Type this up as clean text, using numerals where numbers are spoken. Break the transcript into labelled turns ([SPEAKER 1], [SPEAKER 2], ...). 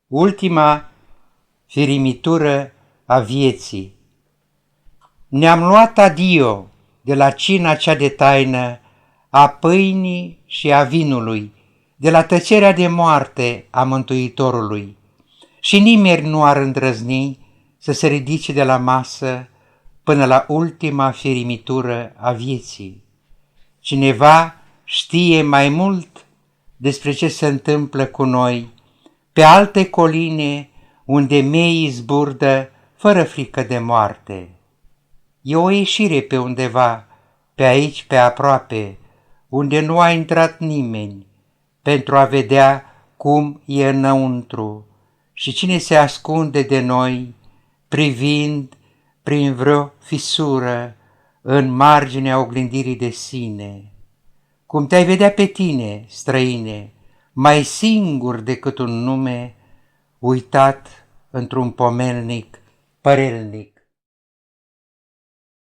[SPEAKER 1] ultima firimitură a vieții. Ne-am luat adio de la cina cea de taină a pâinii și a vinului, de la tăcerea de moarte a Mântuitorului, și nimeni nu ar îndrăzni să se ridice de la masă până la ultima firimitură a vieții. Cineva știe mai mult despre ce se întâmplă cu noi pe alte coline unde meii zburdă fără frică de moarte. E o ieșire pe undeva, pe aici, pe aproape, unde nu a intrat nimeni, pentru a vedea cum e înăuntru și cine se ascunde de noi, privind prin vreo fisură în marginea oglindirii de sine. Cum te-ai vedea pe tine, străine, mai singur decât un nume, uitat într-un pomelnic părelnic.